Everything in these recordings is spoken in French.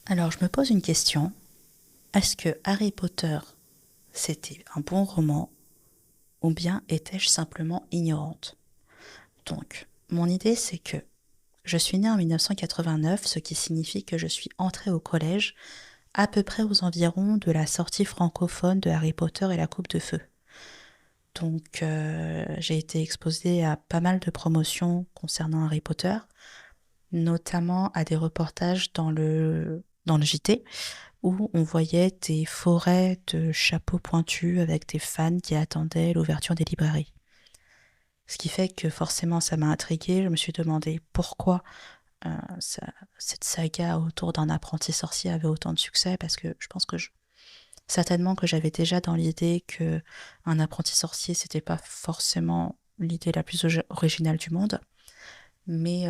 Alors, je me pose une question. Est-ce que Harry Potter, c'était un bon roman ou bien étais-je simplement ignorante? Donc, mon idée, c'est que je suis née en 1989, ce qui signifie que je suis entrée au collège à peu près aux environs de la sortie francophone de Harry Potter et la Coupe de Feu. Donc, j'ai été exposée à pas mal de promotions concernant Harry Potter, notamment à des reportages dans le JT, où on voyait des forêts de chapeaux pointus avec des fans qui attendaient l'ouverture des librairies. Ce qui fait que forcément ça m'a intriguée, je me suis demandé pourquoi cette saga autour d'un apprenti sorcier avait autant de succès, parce que je pense que certainement que j'avais déjà dans l'idée que un apprenti sorcier c'était pas forcément l'idée la plus originale du monde, mais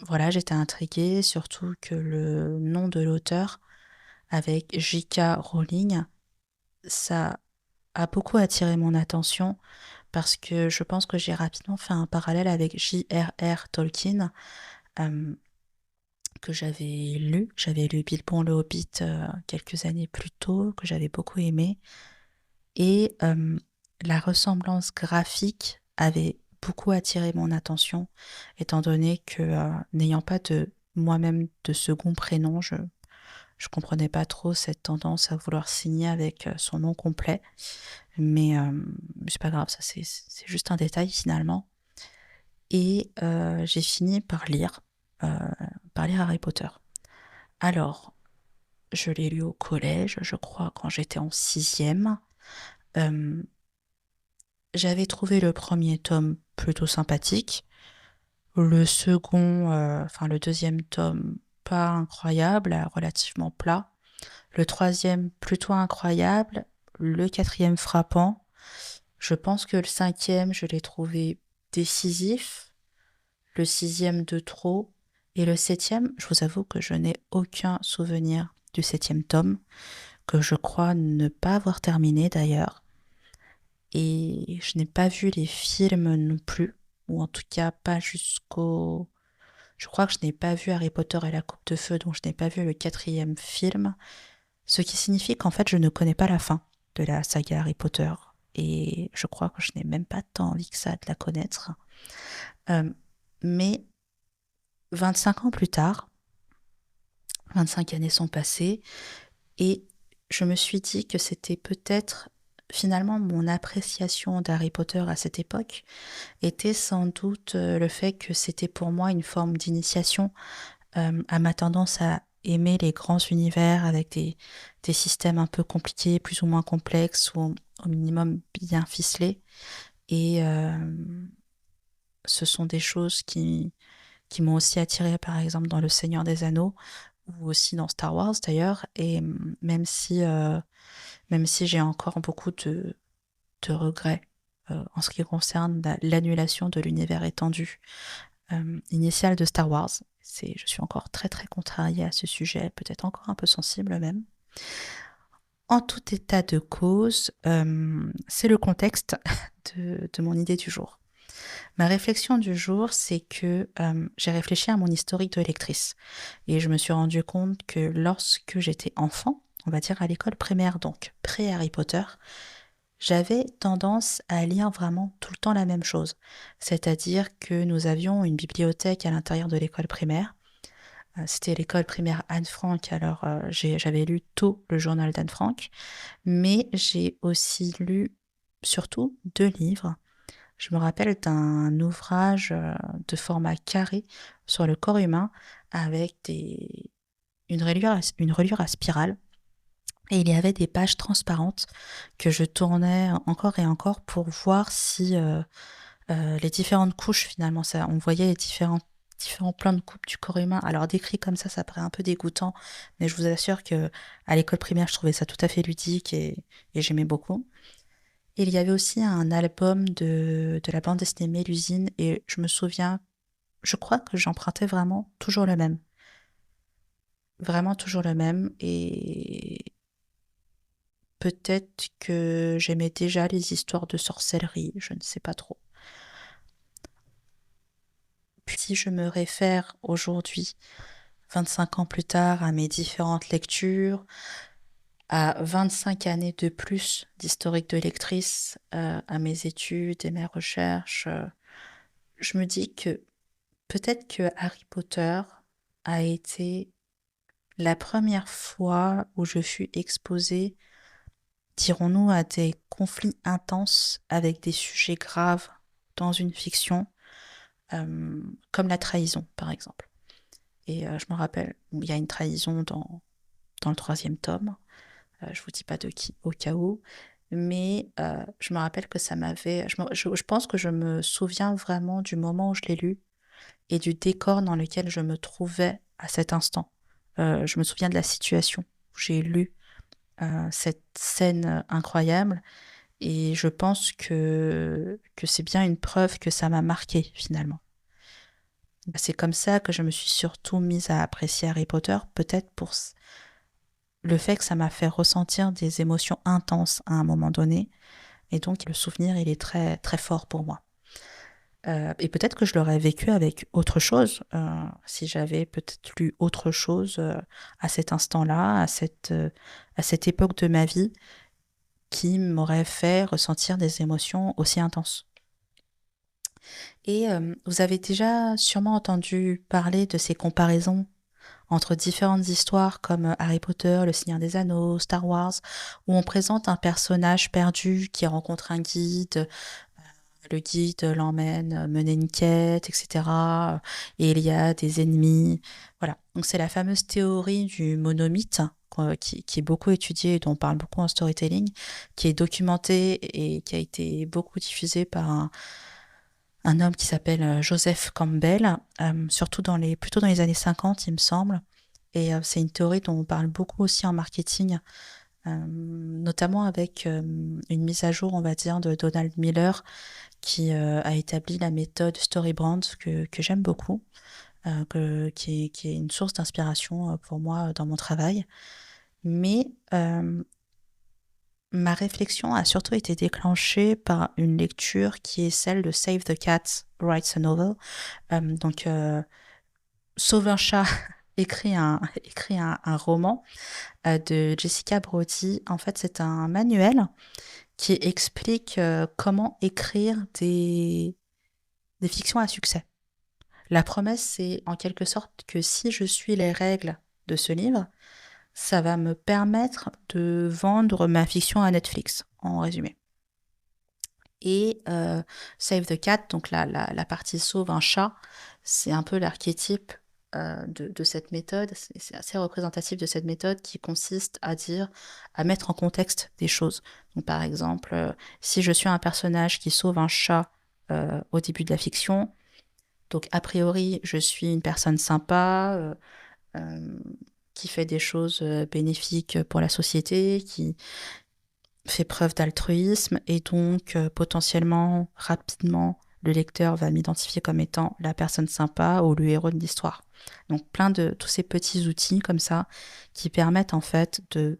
voilà, j'étais intriguée, surtout que le nom de l'auteur avec J.K. Rowling, ça a beaucoup attiré mon attention parce que je pense que j'ai rapidement fait un parallèle avec J.R.R. Tolkien, euh, que j'avais lu. J'avais lu Bilbon le Hobbit quelques années plus tôt, que j'avais beaucoup aimé. Et la ressemblance graphique avait beaucoup attiré mon attention, étant donné que n'ayant pas de moi-même de second prénom, je comprenais pas trop cette tendance à vouloir signer avec son nom complet. Mais c'est pas grave, ça c'est juste un détail finalement. Et j'ai fini euh, par lire Harry Potter. Alors, je l'ai lu au collège, je crois, quand j'étais en sixième. Euh, J'avais trouvé le premier tome plutôt sympathique. Le second, enfin le deuxième tome, pas incroyable, relativement plat. Le troisième, plutôt incroyable. Le quatrième, frappant. Je pense que le cinquième, je l'ai trouvé décisif. Le sixième, de trop. Et le septième, je vous avoue que je n'ai aucun souvenir du septième tome, que je crois ne pas avoir terminé d'ailleurs. Et je n'ai pas vu les films non plus, ou en tout cas pas jusqu'au... Je crois que je n'ai pas vu Harry Potter et la Coupe de Feu, donc je n'ai pas vu le quatrième film, ce qui signifie qu'en fait je ne connais pas la fin de la saga Harry Potter. Et je crois que je n'ai même pas tant envie que ça de la connaître. Euh, mais 25 ans plus tard, 25 années sont passées, et je me suis dit que c'était peut-être finalement mon appréciation d'Harry Potter à cette époque était sans doute le fait que c'était pour moi une forme d'initiation à ma tendance à aimer les grands univers avec des systèmes un peu compliqués, plus ou moins complexes, ou au minimum bien ficelés. Et ce sont des choses qui m'ont aussi attiré, par exemple, dans Le Seigneur des Anneaux, ou aussi dans Star Wars d'ailleurs. Et même si j'ai encore beaucoup de regrets en ce qui concerne l'annulation de l'univers étendu initial de Star Wars. Je suis encore très très contrariée à ce sujet, peut-être encore un peu sensible même. En tout état de cause, c'est le contexte de mon idée du jour. Ma réflexion du jour, c'est que j'ai réfléchi à mon historique de lectrice et je me suis rendu compte que lorsque j'étais enfant, on va dire à l'école primaire, donc pré-Harry Potter, j'avais tendance à lire vraiment tout le temps la même chose. C'est-à-dire que nous avions une bibliothèque à l'intérieur de l'école primaire. C'était l'école primaire Anne Frank, alors j'avais lu tôt le journal d'Anne Frank, mais j'ai aussi lu surtout deux livres. Je me rappelle d'un ouvrage de format carré sur le corps humain avec une reliure à spirale. Et il y avait des pages transparentes que je tournais encore et encore pour voir si les différentes couches, finalement, ça, on voyait les différents plans de coupe du corps humain. Alors décrit comme ça paraît un peu dégoûtant, mais je vous assure que à l'école primaire, je trouvais ça tout à fait ludique et j'aimais beaucoup. Et il y avait aussi un album de la bande dessinée Mélusine, et je me souviens, je crois que j'empruntais vraiment toujours le même, et peut-être que j'aimais déjà les histoires de sorcellerie, je ne sais pas trop. Puis si je me réfère aujourd'hui, 25 ans plus tard, à mes différentes lectures, à 25 années de plus d'historique de lectrice, à mes études et mes recherches, je me dis que peut-être que Harry Potter a été la première fois où je fus exposée, dirons-nous, à des conflits intenses avec des sujets graves dans une fiction, comme la trahison, par exemple. Et je me rappelle, il y a une trahison dans le troisième tome. Je vous dis pas de qui au cas où, mais je me rappelle que ça m'avait. Je pense que je me souviens vraiment du moment où je l'ai lu et du décor dans lequel je me trouvais à cet instant. Je me souviens de la situation où j'ai lu cette scène incroyable et je pense que c'est bien une preuve que ça m'a marqué finalement. C'est comme ça que je me suis surtout mise à apprécier Harry Potter, peut-être pour le fait que ça m'a fait ressentir des émotions intenses à un moment donné. Et donc le souvenir, il est très, très fort pour moi. Et peut-être que je l'aurais vécu avec autre chose, si j'avais peut-être lu autre chose à cet instant-là, à cette époque de ma vie, qui m'aurait fait ressentir des émotions aussi intenses. Et vous avez déjà sûrement entendu parler de ces comparaisons entre différentes histoires comme Harry Potter, Le Seigneur des Anneaux, Star Wars, où on présente un personnage perdu qui rencontre un guide, le guide l'emmène mener une quête, etc. Et il y a des ennemis. Voilà. Donc c'est la fameuse théorie du monomythe qui est beaucoup étudiée et dont on parle beaucoup en storytelling, qui est documentée et qui a été beaucoup diffusée par un homme qui s'appelle Joseph Campbell, plutôt dans les années 50, il me semble. Et c'est une théorie dont on parle beaucoup aussi en marketing, notamment avec une mise à jour, on va dire, de Donald Miller, qui a établi la méthode Storybrand, que j'aime beaucoup, qui est une source d'inspiration pour moi dans mon travail. Mais ma réflexion a surtout été déclenchée par une lecture qui est celle de Save the Cat Writes a Novel. Donc, Sauve un chat écrit un roman de Jessica Brody. En fait, c'est un manuel qui explique comment écrire des fictions à succès. La promesse, c'est en quelque sorte que si je suis les règles de ce livre, ça va me permettre de vendre ma fiction à Netflix, en résumé. Et Save the Cat, donc la partie sauve un chat, c'est un peu l'archétype de cette méthode. C'est assez représentatif de cette méthode qui consiste à mettre en contexte des choses. Donc par exemple, si je suis un personnage qui sauve un chat au début de la fiction, donc a priori je suis une personne sympa, euh, qui fait des choses bénéfiques pour la société, qui fait preuve d'altruisme et donc potentiellement, rapidement, le lecteur va m'identifier comme étant la personne sympa ou le héros de l'histoire. Donc plein de tous ces petits outils comme ça qui permettent en fait de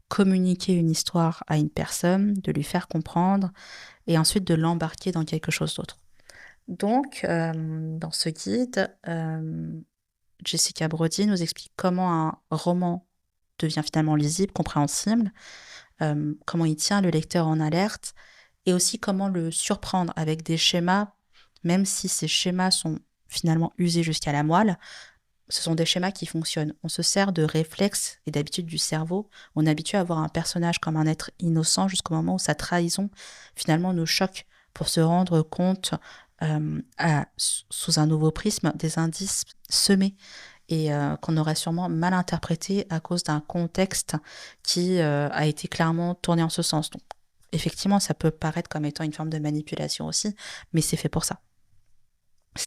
communiquer une histoire à une personne, de lui faire comprendre et ensuite de l'embarquer dans quelque chose d'autre. Donc dans ce guide, Jessica Brody nous explique comment un roman devient finalement lisible, compréhensible, comment il tient le lecteur en alerte et aussi comment le surprendre avec des schémas, même si ces schémas sont finalement usés jusqu'à la moelle, ce sont des schémas qui fonctionnent. On se sert de réflexes et d'habitudes du cerveau. On est habitué à voir un personnage comme un être innocent jusqu'au moment où sa trahison finalement nous choque pour se rendre compte sous un nouveau prisme des indices semés et qu'on aurait sûrement mal interprété à cause d'un contexte qui a été clairement tourné en ce sens. Donc, effectivement, ça peut paraître comme étant une forme de manipulation aussi, mais c'est fait pour ça.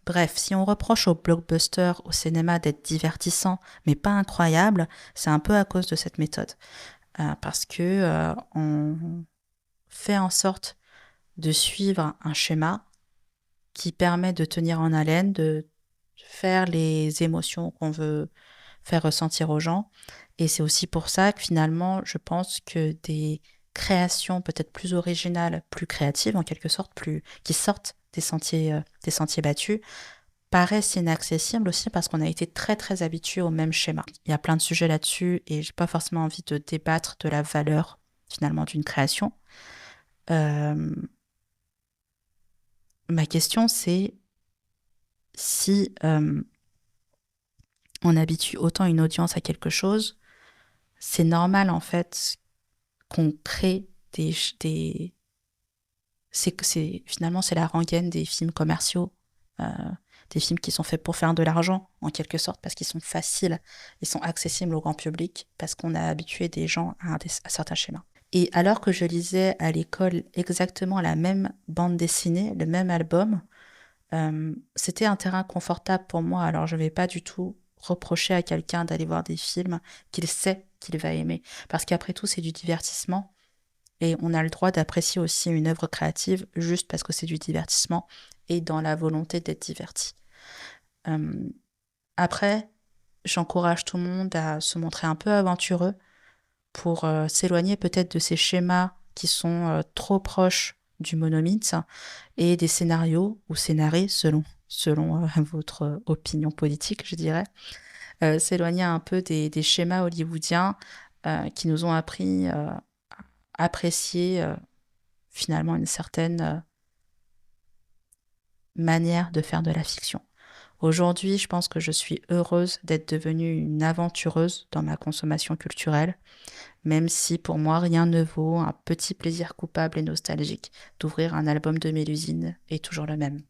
Bref, si on reproche au blockbuster, au cinéma d'être divertissant, mais pas incroyable, c'est un peu à cause de cette méthode. Parce que on fait en sorte de suivre un schéma qui permet de tenir en haleine, de faire les émotions qu'on veut faire ressentir aux gens. Et c'est aussi pour ça que finalement, je pense que des créations peut-être plus originales, plus créatives en quelque sorte, qui sortent des sentiers battus, paraissent inaccessibles aussi parce qu'on a été très très habitué au même schéma. Il y a plein de sujets là-dessus et j'ai pas forcément envie de débattre de la valeur finalement d'une création. Euh, Ma question c'est si on habitue autant une audience à quelque chose, c'est normal en fait qu'on crée des finalement c'est la rengaine des films commerciaux, euh, des films qui sont faits pour faire de l'argent en quelque sorte parce qu'ils sont faciles, ils sont accessibles au grand public parce qu'on a habitué des gens à certains schémas. Et alors que je lisais à l'école exactement la même bande dessinée, le même album, c'était un terrain confortable pour moi. Alors je vais pas du tout reprocher à quelqu'un d'aller voir des films qu'il sait qu'il va aimer parce qu'après tout c'est du divertissement. Et on a le droit d'apprécier aussi une œuvre créative juste parce que c'est du divertissement et dans la volonté d'être diverti. Euh, Après, j'encourage tout le monde à se montrer un peu aventureux pour s'éloigner peut-être de ces schémas qui sont trop proches du monomythe et des scénarios ou scénarii selon votre opinion politique, je dirais. S'éloigner un peu des schémas hollywoodiens qui nous ont appris à apprécier finalement une certaine manière de faire de la fiction. Aujourd'hui, je pense que je suis heureuse d'être devenue une aventureuse dans ma consommation culturelle, même si pour moi rien ne vaut un petit plaisir coupable et nostalgique d'ouvrir un album de Mélusine et toujours le même.